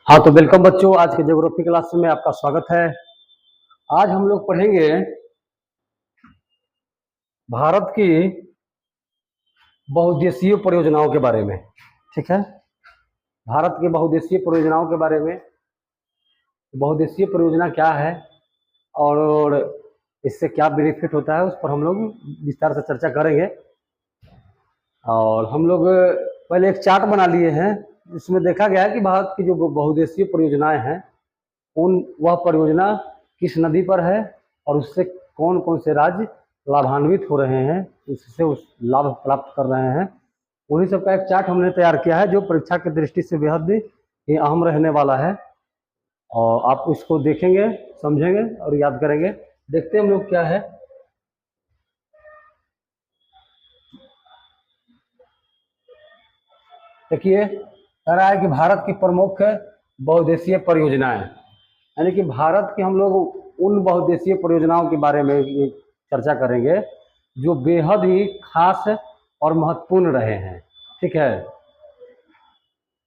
हाँ तो वेलकम बच्चों, आज के ज्योग्राफी क्लास में आपका स्वागत है। आज हम लोग पढ़ेंगे भारत की बहुउद्देशीय परियोजनाओं के बारे में। ठीक है, भारत की बहुउद्देशीय परियोजनाओं के बारे में। बहुउद्देशीय परियोजना क्या है और इससे क्या बेनिफिट होता है, उस पर हम लोग विस्तार से चर्चा करेंगे। और हम लोग पहले एक चार्ट बना लिए हैं, जिसमें देखा गया है कि भारत की जो बहुउद्देशीय परियोजनाएं हैं वह परियोजना किस नदी पर है और उससे कौन कौन से राज्य लाभान्वित हो रहे हैं, उससे उस लाभ प्राप्त कर रहे हैं। उन्हीं सब का एक चार्ट हमने तैयार किया है, जो परीक्षा की दृष्टि से बेहद ही अहम रहने वाला है। और आप इसको देखेंगे, समझेंगे और याद करेंगे। देखते हैं हम लोग क्या है। देखिए, कह रहा है कि भारत की प्रमुख बहुउद्देशीय परियोजनाएं, यानी कि भारत के हम लोग उन बहुउद्देशीय परियोजनाओं के बारे में चर्चा करेंगे जो बेहद ही खास और महत्वपूर्ण रहे हैं। ठीक है,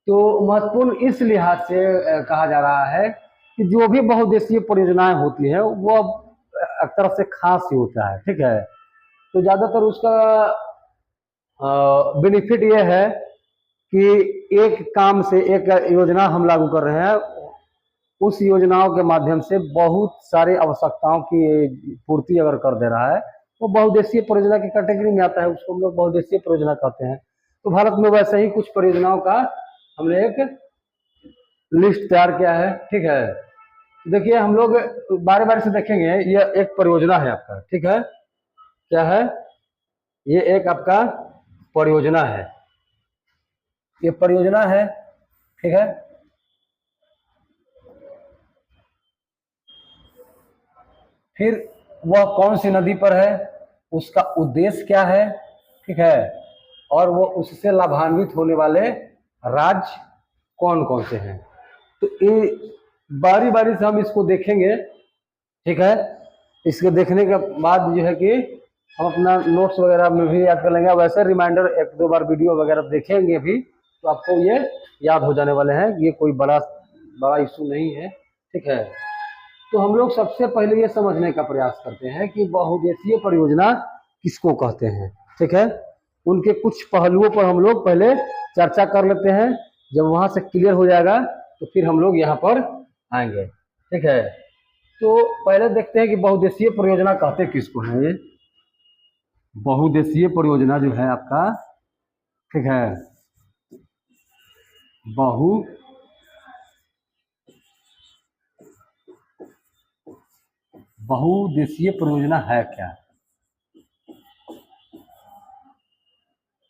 तो महत्वपूर्ण इस लिहाज से कहा जा रहा है कि जो भी बहुउद्देशीय परियोजनाएं होती है वो एक तरफ से खास ही होता है। ठीक है, तो ज़्यादातर उसका बेनिफिट ये है कि एक काम से एक योजना हम लागू कर रहे हैं, उस योजनाओं के माध्यम से बहुत सारे आवश्यकताओं की पूर्ति अगर कर दे रहा है, वो बहुउद्देशीय परियोजना की कैटेगरी में आता है, उसको हम लोग बहुउद्देशीय परियोजना कहते हैं। तो भारत में वैसे ही कुछ परियोजनाओं का हमने एक लिस्ट तैयार किया है। ठीक है, देखिए हम लोग बारे बारे से देखेंगे। ये एक परियोजना है आपका, ठीक है, क्या है ये? एक आपका परियोजना है, ये परियोजना है। ठीक है, फिर वह कौन सी नदी पर है, उसका उद्देश्य क्या है, ठीक है, और वो उससे लाभान्वित होने वाले राज्य कौन कौन से हैं। तो ये बारी बारी से हम इसको देखेंगे। ठीक है, इसको देखने के बाद जो है कि हम अपना नोट्स वगैरह में भी याद कर लेंगे। वैसे रिमाइंडर एक दो बार वीडियो वगैरह देखेंगे भी तो आपको ये याद हो जाने वाले हैं। ये कोई बड़ा इशू नहीं है। ठीक है, तो हम लोग सबसे पहले ये समझने का प्रयास करते हैं कि बहुउद्देशीय परियोजना किसको कहते हैं। ठीक है, उनके कुछ पहलुओं पर हम लोग पहले चर्चा कर लेते हैं। जब वहां से क्लियर हो जाएगा तो फिर हम लोग यहाँ पर आएंगे। ठीक है, तो पहले देखते हैं कि बहुउद्देशीय परियोजना कहते किसको हैं। ये बहुउद्देशीय परियोजना जो है आपका, ठीक है, बहुउद्देशीय परियोजना है क्या?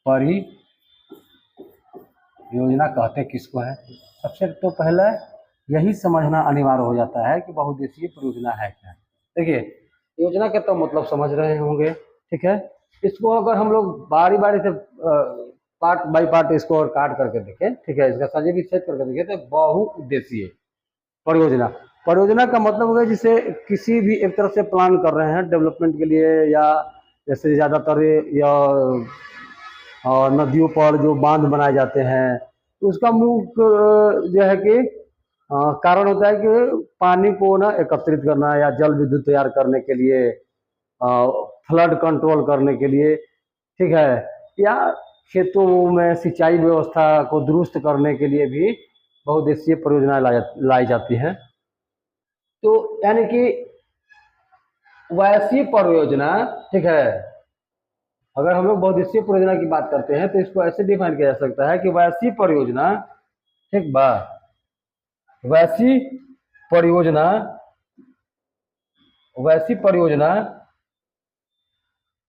परियोजना कहते किसको है? सबसे तो पहले यही समझना अनिवार्य हो जाता है कि बहुउद्देशीय परियोजना है क्या। देखिए, योजना के तो मतलब समझ रहे होंगे। ठीक है, इसको अगर हम लोग बारी बारी से पार्ट बाय पार्ट इसको और काट करके देखें, ठीक है, इसका सभी विच्छेद करके देखें, तो बहुउद्देशीय परियोजना, परियोजना का मतलब है जिसे किसी भी एक तरफ से प्लान कर रहे हैं डेवलपमेंट के लिए, या जैसे ज़्यादातर या नदियों पर जो बांध बनाए जाते हैं, तो उसका मुख्य जो है कि कारण होता है कि पानी को ना एकत्रित करना, या जल विद्युत तैयार करने के लिए, फ्लड कंट्रोल करने के लिए, ठीक है, या खेतों में सिंचाई व्यवस्था को दुरुस्त करने के लिए भी बहुउद्देशीय परियोजनाएं लाई जाती हैं। तो यानी कि वैसी परियोजना, ठीक है, अगर हम लोग बहुउद्देशीय परियोजना की बात करते हैं तो इसको ऐसे डिफाइन किया जा सकता है कि वैसी परियोजना, ठीक बा, वैसी परियोजना, वैसी परियोजना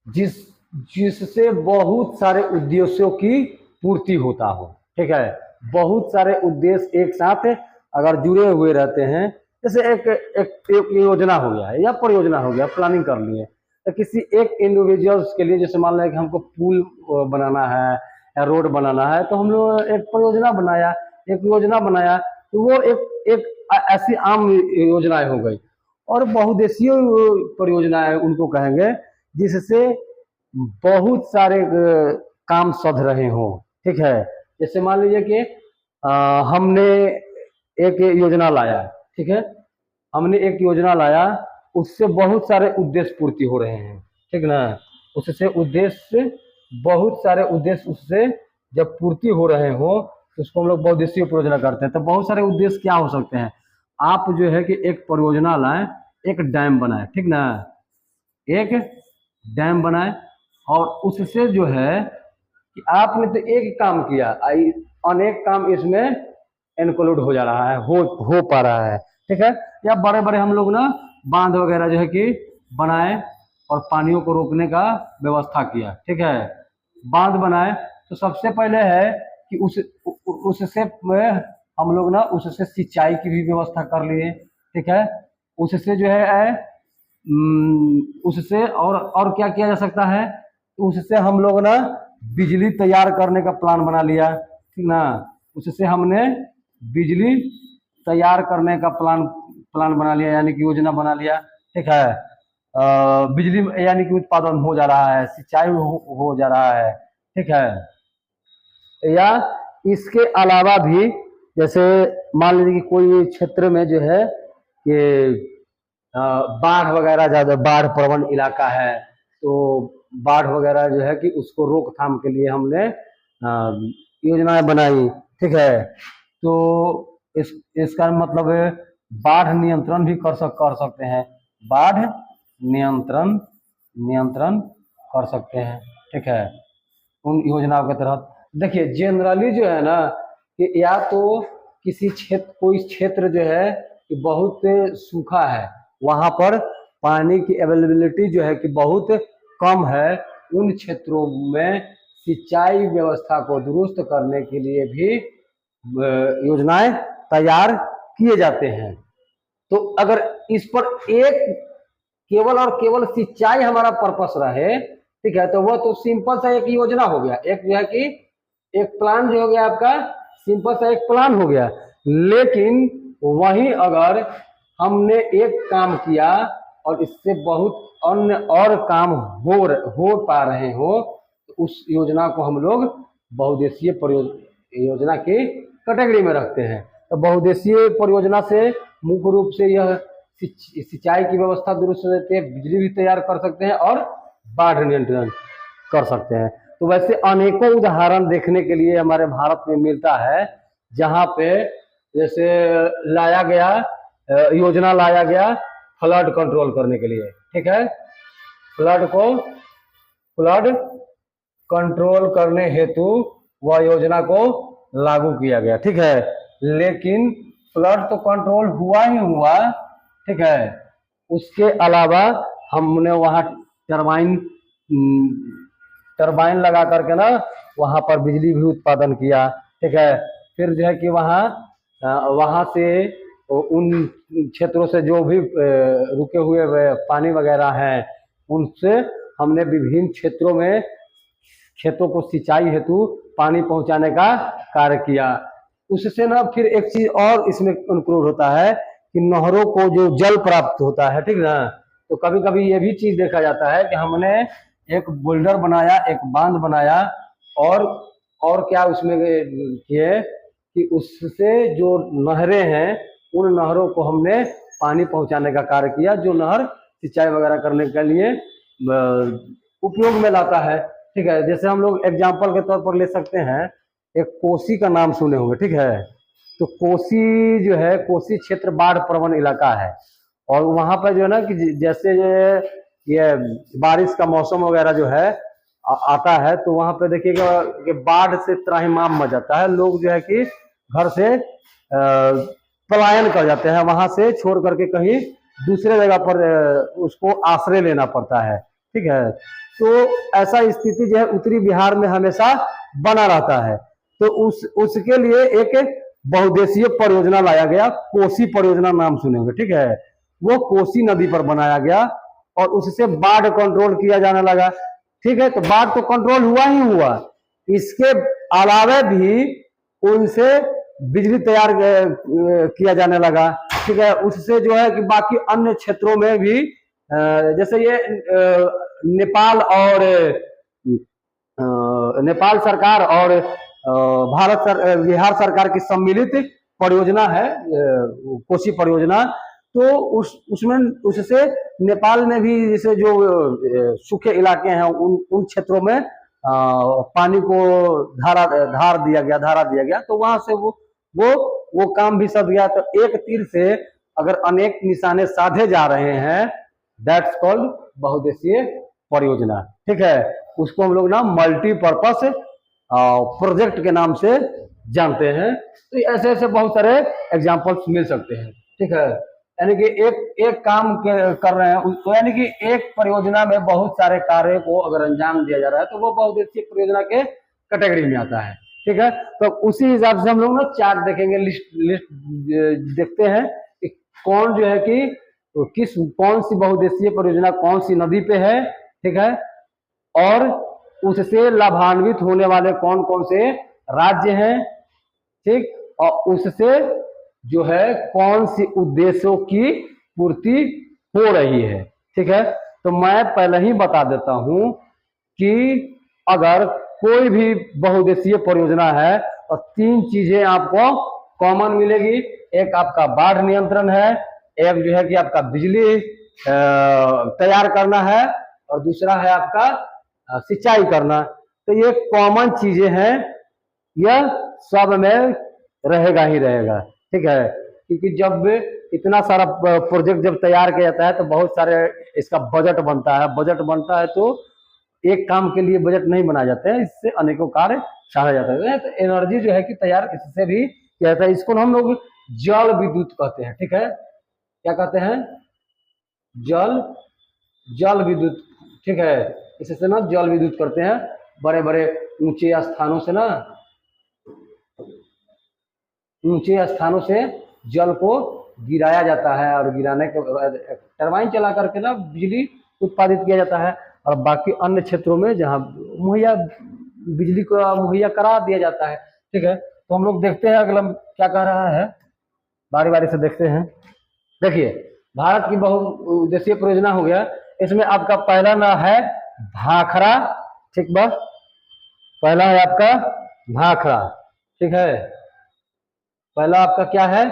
जिससे बहुत सारे उद्देश्यों की पूर्ति होता हो। ठीक है, बहुत सारे उद्देश्य एक साथ अगर जुड़े हुए रहते हैं, जैसे एक योजना हो गया है या परियोजना हो गया, प्लानिंग कर लिए, तो किसी एक इंडिविजुअल्स के लिए, जैसे मान लें कि हमको पुल बनाना है या रोड बनाना है, तो हम लोग एक परियोजना बनाया, एक योजना बनाया, तो वो एक ऐसी आम योजनाएं हो गई। और बहुउद्देशीय परियोजनाएं उनको कहेंगे जिससे बहुत सारे काम सध रहे हों। ठीक है, जैसे मान लीजिए कि हमने एक योजना लाया, ठीक है, हमने एक योजना लाया, उससे बहुत सारे उद्देश्य पूर्ति हो रहे हैं, ठीक ना, उससे उद्देश्य, बहुत सारे उद्देश्य उससे जब पूर्ति हो रहे हो तो उसको हम लोग बहुउद्देशीय परियोजना करते हैं। तो बहुत सारे उद्देश्य क्या हो सकते हैं, आप जो है कि एक परियोजना लाएं, एक डैम बनाए, ठीक ना, एक डैम बनाए, और उससे जो है कि आपने तो एक काम किया, अनेक काम इसमें इंक्लूड हो जा रहा है, हो पा रहा है, ठीक है। या बड़े बड़े हम लोग ना बांध वगैरह जो है कि बनाए और पानियों को रोकने का व्यवस्था किया, ठीक है, बांध बनाए तो सबसे पहले है कि उससे हम लोग ना उससे सिंचाई की भी व्यवस्था कर लिए, ठीक है, उससे जो है उससे और क्या किया जा सकता है, उससे हम लोग ना बिजली तैयार करने का प्लान बना लिया, ठीक ना, उससे हमने बिजली तैयार करने का प्लान बना लिया, यानी कि योजना बना लिया, ठीक है, बिजली यानी कि उत्पादन हो जा रहा है, सिंचाई हो जा रहा है, ठीक है। या इसके अलावा भी जैसे मान लीजिए कि कोई क्षेत्र में जो है कि बाढ़ वगैरह ज़्यादा, बाढ़ प्रवण इलाका है, तो बाढ़ वगैरह जो है कि उसको रोकथाम के लिए हमने योजनाएं बनाई, ठीक है। तो इसका मतलब बाढ़ नियंत्रण भी कर सकते हैं, बाढ़ नियंत्रण कर सकते हैं, ठीक है, उन योजनाओं के तहत। देखिए जनरली जो है ना कि या तो किसी क्षेत्र, कोई क्षेत्र जो है कि बहुत सूखा है, वहां पर पानी की अवेलेबिलिटी जो है कि बहुत कम है, उन क्षेत्रों में सिंचाई व्यवस्था को दुरुस्त करने के लिए भी योजनाएं तैयार किए जाते हैं। तो अगर इस पर एक केवल और केवल सिंचाई हमारा पर्पस रहे, ठीक है, तो वह तो सिंपल सा एक योजना हो गया, एक जो है कि एक प्लान जो हो गया आपका, सिंपल सा एक प्लान हो गया। लेकिन वहीं अगर हमने एक काम किया और इससे बहुत अन्य और काम हो पा रहे हो, तो उस योजना को हम लोग बहुउद्देशीय योजना की कैटेगरी में रखते हैं। तो बहुउद्देशीय परियोजना से मुख्य रूप से यह सिंचाई की व्यवस्था दुरुस्त रहती है, बिजली भी तैयार कर सकते हैं और बाढ़ नियंत्रण कर सकते हैं। तो वैसे अनेकों उदाहरण देखने के लिए हमारे भारत में मिलता है, जहाँ पे जैसे योजना लाया गया फ्लड कंट्रोल करने के लिए, ठीक है, फ्लड कंट्रोल करने हेतु वह योजना को लागू किया गया, ठीक है। लेकिन फ्लड तो कंट्रोल हुआ ही हुआ, ठीक है, उसके अलावा हमने वहाँ टरबाइन लगा करके ना वहाँ पर बिजली भी उत्पादन किया, ठीक है। फिर जो है कि वहाँ से उन क्षेत्रों से जो भी रुके हुए पानी वगैरह हैं, उनसे हमने विभिन्न क्षेत्रों में खेतों को सिंचाई हेतु पानी पहुंचाने का कार्य किया। उससे ना फिर एक चीज और इसमें इंक्लूड होता है कि नहरों को जो जल प्राप्त होता है, ठीक ना, तो कभी कभी ये भी चीज देखा जाता है कि हमने एक बोल्डर बनाया, एक बांध बनाया, और क्या उसमें किए कि उससे जो नहरें हैं उन नहरों को हमने पानी पहुंचाने का कार्य किया, जो नहर सिंचाई वगैरह करने के लिए उपयोग में लाता है, ठीक है। जैसे हम लोग एग्जाम्पल के तौर पर ले सकते हैं, एक कोसी का नाम सुने होंगे, ठीक है। तो कोसी जो है, कोसी क्षेत्र बाढ़ प्रवण इलाका है, और वहां पर जो है ना कि जैसे ये बारिश का मौसम वगैरह जो है आता है, तो वहां पे देखिएगा कि बाढ़ से त्राहिमाम मच जाता है, लोग जो है कि घर से पलायन कर जाते हैं, वहां से छोड़ करके कहीं दूसरे जगह पर उसको आश्रय लेना पड़ता है, ठीक है। तो ऐसा स्थिति जो है उत्तरी बिहार में हमेशा बना रहता है। तो उसके लिए एक बहुउद्देशीय परियोजना लाया गया, कोसी परियोजना नाम सुने होंगे, ठीक है। वो कोसी नदी पर बनाया गया और उससे बाढ़ कंट्रोल किया जाने लगा, ठीक है। तो बाढ़ तो कंट्रोल हुआ ही हुआ, इसके अलावा भी उनसे बिजली तैयार किया जाने लगा, ठीक है। उससे जो है कि बाकी अन्य क्षेत्रों में भी जैसे ये नेपाल सरकार और बिहार सरकार की सम्मिलित परियोजना है, कोसी परियोजना, तो उसमें उससे नेपाल में भी जैसे जो सूखे इलाके हैं उन क्षेत्रों में पानी को धारा दिया गया, तो वहां से वो काम भी सध गया। तो एक तीर से अगर अनेक निशाने साधे जा रहे हैं, दैट्स कॉल्ड बहुउद्देशीय परियोजना। ठीक है, उसको हम लोग ना मल्टीपर्पस प्रोजेक्ट के नाम से जानते हैं। तो ऐसे ऐसे बहुत सारे एग्जांपल्स मिल सकते हैं। ठीक है, यानी कि एक काम कर रहे हैं, तो यानी कि एक परियोजना में बहुत सारे कार्य को अगर अंजाम दिया जा रहा है तो वो बहुउद्देशीय परियोजना के कैटेगरी में आता है। ठीक है, तो उसी हिसाब से हम लोग ना चार्ट देखेंगे, लिस्ट देखते हैं कि कौन जो है कि कौन सी बहुउद्देशीय परियोजना कौन सी नदी पे है। ठीक है, और उससे लाभान्वित होने वाले कौन कौन से राज्य हैं। ठीक, और उससे जो है कौन सी उद्देश्यों की पूर्ति हो रही है। ठीक है, तो मैं पहले ही बता देता हूं कि अगर कोई भी बहुउद्देशीय परियोजना है और तीन चीजें आपको कॉमन मिलेगी। एक आपका बाढ़ नियंत्रण है, एक जो है कि आपका बिजली तैयार करना है, और दूसरा है आपका सिंचाई करना। तो ये कॉमन चीजें हैं, यह सब में रहेगा ही रहेगा। ठीक है, क्योंकि जब इतना सारा प्रोजेक्ट जब तैयार किया जाता है तो बहुत सारे इसका बजट बनता है। बजट बनता है तो एक काम के लिए बजट नहीं बनाए जाते हैं, इससे अनेकों कार्य साधे जाते हैं। तो एनर्जी जो है कि तैयार इससे भी किया जाता है। इसको हम लोग जल विद्युत कहते हैं। ठीक है, क्या कहते हैं? जल विद्युत। ठीक है, इससे ना जल विद्युत करते हैं। बड़े बड़े ऊंचे स्थानों से ना, ऊंचे स्थानों से जल को गिराया जाता है, और गिराने के बाद टरबाइन चला करके ना बिजली उत्पादित किया जाता है। और बाकी अन्य क्षेत्रों में जहाँ बिजली को मुहैया करा दिया जाता है। ठीक है, तो हम लोग देखते हैं अगला क्या कह रहा है, बारी बारी से देखते हैं। देखिए, भारत की बहुउद्देशीय परियोजना हो गया, इसमें आपका पहला ना है भाखड़ा। ठीक, बस पहला है आपका भाखड़ा। ठीक है, पहला आपका क्या है?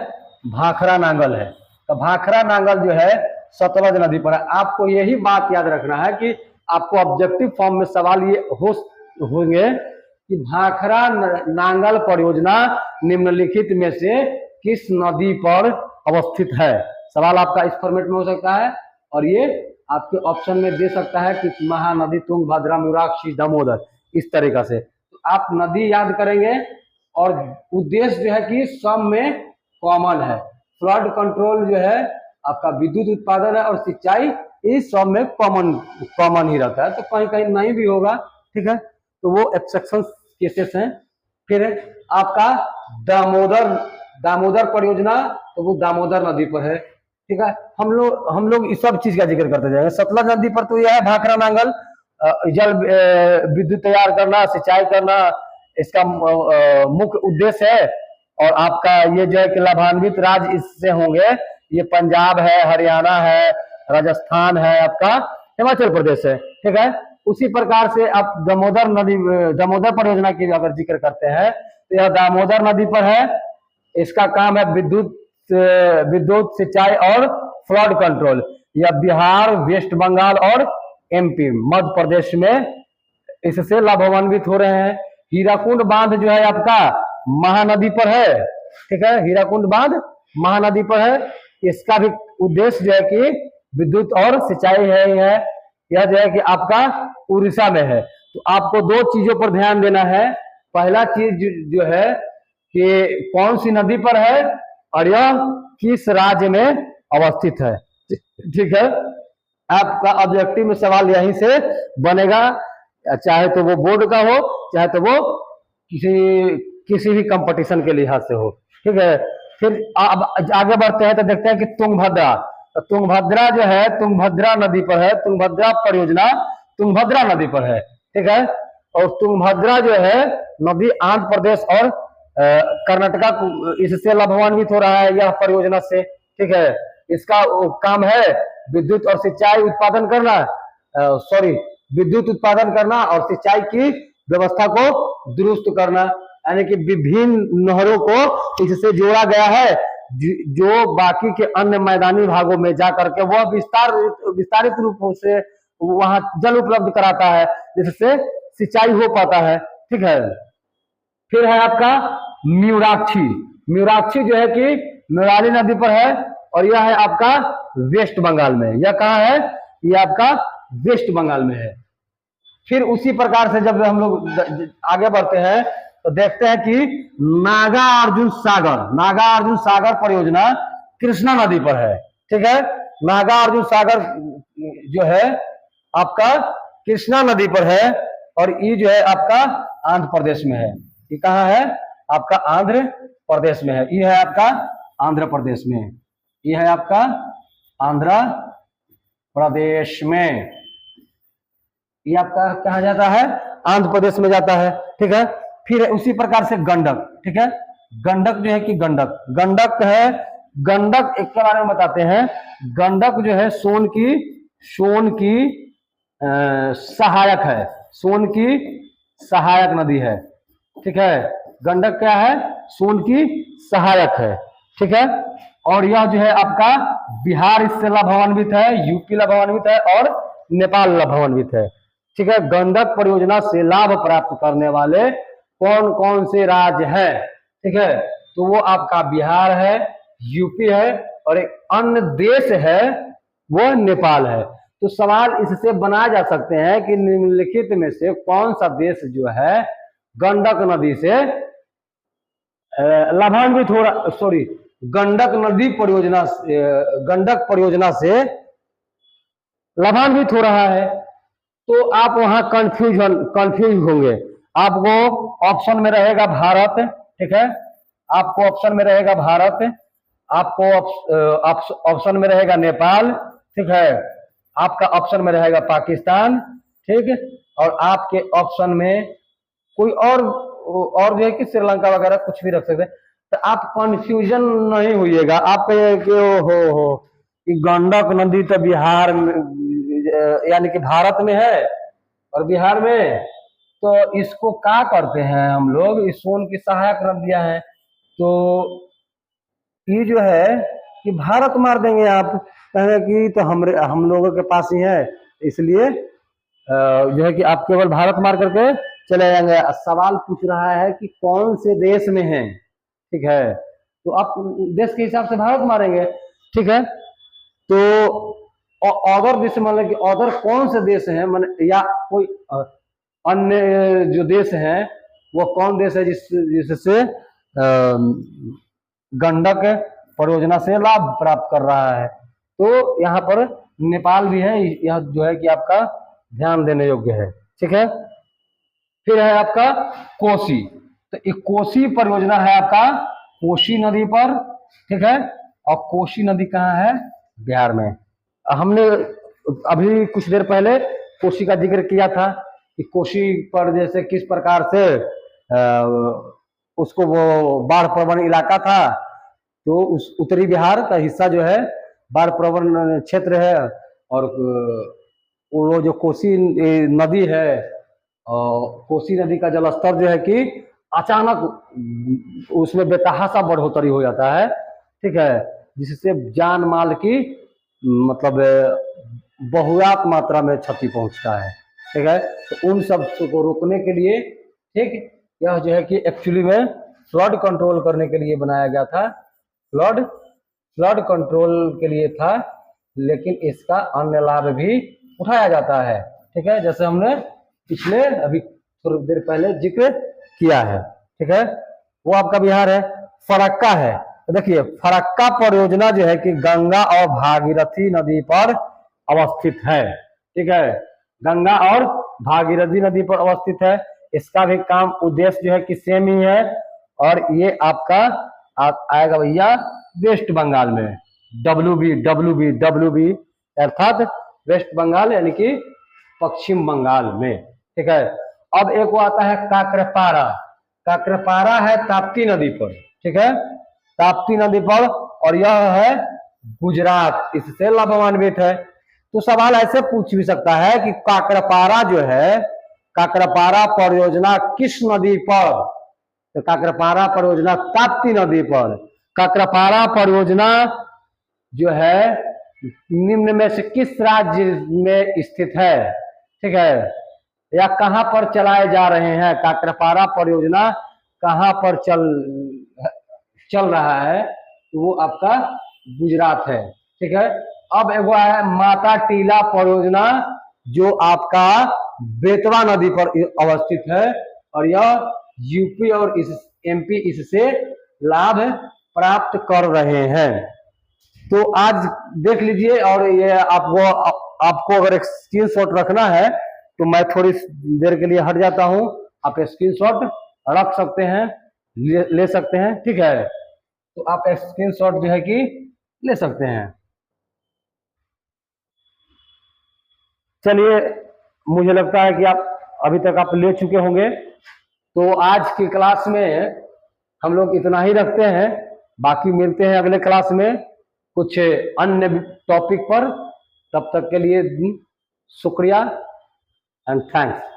भाखड़ा नांगल है। तो भाखड़ा नांगल जो है सतलज नदी पर है। आपको यही बात याद रखना है कि आपको ऑब्जेक्टिव फॉर्म में सवाल ये होंगे कि भाखड़ा नांगल परियोजना निम्नलिखित में से किस नदी पर अवस्थित है। सवाल आपका इस फॉर्मेट में हो सकता है, और ये आपके ऑप्शन में दे सकता है कि महानदी, तुंगभद्रा, मुराक्षी, दामोदर, इस तरीका से। तो आप नदी याद करेंगे, और उद्देश्य जो है कि सब में कॉमन है। फ्लड कंट्रोल जो है आपका विद्युत उत्पादन है, और सिंचाई इस सब में कॉमन ही रहता है। तो कहीं कहीं नहीं भी होगा। ठीक है, तो वो एक्सेप्शन केसेस हैं। फिर आपका दामोदर परियोजना, तो वो दामोदर नदी पर है। ठीक है, हम लोग इस सब चीज का जिक्र करते जाएंगे। सतलज नदी पर तो यह है भाखड़ा नांगल, जल विद्युत तैयार करना, सिंचाई करना, इसका मुख्य उद्देश्य है। और आपका ये जो है कि लाभान्वित राज्य इससे होंगे, ये पंजाब है, हरियाणा है, राजस्थान है, आपका हिमाचल प्रदेश है। ठीक है, उसी प्रकार से आप दामोदर परियोजना की अगर जिक्र करते हैं तो यह दामोदर नदी पर है। इसका काम है विद्युत सिंचाई और फ्लड कंट्रोल। यह बिहार, वेस्ट बंगाल और एमपी, मध्य प्रदेश में इससे लाभान्वित हो रहे हैं। हीराकुंड बांध जो है आपका महानदी पर है। ठीक है, हीराकुंड बांध महानदी पर है। इसका भी उद्देश्य जो है कि विद्युत और सिंचाई है। यह जो है कि आपका उड़ीसा में है। तो आपको दो चीजों पर ध्यान देना है। पहला चीज जो है कि कौन सी नदी पर है, और यह किस राज्य में अवस्थित है। ठीक है, आपका ऑब्जेक्टिव में सवाल यहीं से बनेगा, चाहे तो वो बोर्ड का हो, चाहे तो वो किसी भी कंपटीशन के लिहाज से हो। ठीक है, फिर अब आगे बढ़ते हैं तो देखते हैं कि तुंगभद्रा। तो तुंगभद्रा जो है तुंगभद्रा नदी पर है। तुंगभद्रा परियोजना तुंगभद्रा नदी पर है। ठीक है, और तुंगभद्रा जो है नदी आंध्र प्रदेश और कर्नाटका इससे लाभान्वित हो रहा है, यह परियोजना से। ठीक है, इसका काम है विद्युत और सिंचाई उत्पादन करना, विद्युत उत्पादन करना और सिंचाई की व्यवस्था को दुरुस्त करना। यानी कि विभिन्न नहरों को इससे जोड़ा गया है, जो बाकी के अन्य मैदानी भागों में जाकर के वह विस्तारित रूप से वहां जल उपलब्ध कराता है, जिससे सिंचाई हो पाता है। ठीक है। फिर है आपका म्यूराक्षी। म्यूराक्षी जो है कि मेवाड़ी नदी पर है, और यह है आपका वेस्ट बंगाल में। यह कहाँ है? यह आपका वेस्ट बंगाल में है। फिर उसी प्रकार से जब हम लोग आगे बढ़ते हैं तो देखते हैं कि नागार्जुन सागर परियोजना कृष्णा नदी पर है। ठीक है। नागार्जुन सागर जो है आपका कृष्णा नदी पर है, और ये जो है आपका आंध्र प्रदेश में है। ये कहाँ है? आपका आंध्र प्रदेश में है। ये है आपका आंध्र प्रदेश में। ये है आपका आंध्र प्रदेश में। ये आपका कहाँ जाता है? आंध्र प्रदेश में जाता है। ठीक है। फिर उसी प्रकार से गंडक। ठीक है। गंडक जो है कि गंडक है। गंडक एक के बारे में बताते हैं। गंडक जो है सोन की सहायक है। सोन की सहायक नदी है। ठीक है। गंडक क्या है? सोन की सहायक है। ठीक है। और यह जो है आपका बिहार इससे लाभान्वित है, यूपी लाभान्वित है, और नेपाल लाभान्वित है। ठीक है। गंडक परियोजना से लाभ प्राप्त करने वाले कौन कौन से राज्य हैं? ठीक है। तो वो आपका बिहार है, यूपी है, और एक अन्य देश है वो नेपाल है। तो सवाल इससे बनाए जा सकते हैं कि निम्नलिखित में से कौन सा देश जो है गंडक नदी से लाभान्वित हो रहा, सॉरी, गंडक परियोजना से लाभान्वित हो रहा है। तो आप वहां कंफ्यूज होंगे। आपको ऑप्शन में रहेगा भारत। ठीक है। आपको ऑप्शन में रहेगा भारत, आपको ऑप्शन में रहेगा नेपाल। ठीक है। आपका ऑप्शन में रहेगा पाकिस्तान। ठीक है। और आपके ऑप्शन में कोई और जो है कि श्रीलंका वगैरह कुछ भी रख सकते हैं। तो आप कंफ्यूजन नहीं होइएगा। आप हो कि गंडक नदी तो बिहार में यानी कि भारत में है, और बिहार में तो इसको क्या करते हैं हम लोग, इस सोन की सहायक नदियां हैं, तो ये जो है कि भारत मार देंगे। आप कहेंगे कि तो हम लोगों के पास ही है, इसलिए जो है कि आप केवल भारत मार करके चले जाएंगे। सवाल पूछ रहा है कि कौन से देश में है। ठीक है। तो आप देश के हिसाब से भारत मारेंगे। ठीक है। तो अदर देश मतलब कि अदर कौन से देश हैं, मन या कोई अन्य जो देश हैं वो कौन देश है जिससे गंडक परियोजना से लाभ प्राप्त कर रहा है। तो यहाँ पर नेपाल भी है। यह जो है कि आपका ध्यान देने योग्य है। ठीक है। फिर है आपका कोसी। तो एक कोसी परियोजना है आपका कोसी नदी पर। ठीक है। और कोसी नदी कहाँ है? बिहार में। हमने अभी कुछ देर पहले कोसी का जिक्र किया था कि कोसी पर जैसे किस प्रकार से उसको वो बाढ़ प्रवण इलाका था, तो उस उत्तरी बिहार का हिस्सा जो है बाढ़ प्रवण क्षेत्र है, और वो जो कोसी नदी है, कोसी नदी का जलस्तर जो है कि अचानक उसमें बेतहासा बढ़ोतरी हो जाता है। ठीक है। जिससे जान माल की मतलब बहुतायत मात्रा में क्षति पहुंचता है। ठीक है। तो उन सब को रोकने के लिए, ठीक, यह जो है कि एक्चुअली में फ्लड कंट्रोल करने के लिए बनाया गया था। फ्लड कंट्रोल के लिए था, लेकिन इसका अन्य लाभ भी उठाया जाता है। ठीक है। जैसे हमने पिछले अभी थोड़ी देर पहले जिक्र किया है। ठीक है। वो आपका बिहार है। फरक्का है। तो देखिए फरक्का परियोजना जो है कि गंगा और भागीरथी नदी पर अवस्थित है। ठीक है। गंगा और भागीरथी नदी पर अवस्थित है। इसका भी काम उद्देश्य जो है कि सेम ही है, और ये आपका आएगा भैया वेस्ट बंगाल में। WB अर्थात वेस्ट बंगाल यानी कि पश्चिम बंगाल में। ठीक है। अब एक वो आता है काकरपारा। काकरपारा है ताप्ती नदी पर। ठीक है। ताप्ती नदी पर, और यह है गुजरात, इससे लाभान्वित है। तो सवाल ऐसे पूछ भी सकता है कि काकरपारा जो है, काकरपारा परियोजना किस नदी पर तो काकरापारा परियोजना ताप्ती नदी पर, काकरापारा परियोजना जो है निम्न में से किस राज्य में स्थित है, ठीक है, या कहां पर चलाए जा रहे हैं, काकरापारा परियोजना कहां पर चल रहा है, तो वो आपका गुजरात है, ठीक है। अब एगो है माता टीला परियोजना जो आपका बेतवा नदी पर अवस्थित है और यह यूपी और एमपी इससे लाभ प्राप्त कर रहे हैं। तो आज देख लीजिए, और ये आपको अगर एक स्क्रीनशॉट रखना है तो मैं थोड़ी देर के लिए हट जाता हूं, आप स्क्रीनशॉट रख सकते हैं, ले सकते हैं, ठीक है। तो आप स्क्रीनशॉट जो है कि ले सकते हैं। चलिए, मुझे लगता है कि आप अभी तक आप ले चुके होंगे। तो आज की क्लास में हम लोग इतना ही रखते हैं, बाकी मिलते हैं अगले क्लास में कुछ अन्य टॉपिक पर। तब तक के लिए शुक्रिया एंड थैंक्स।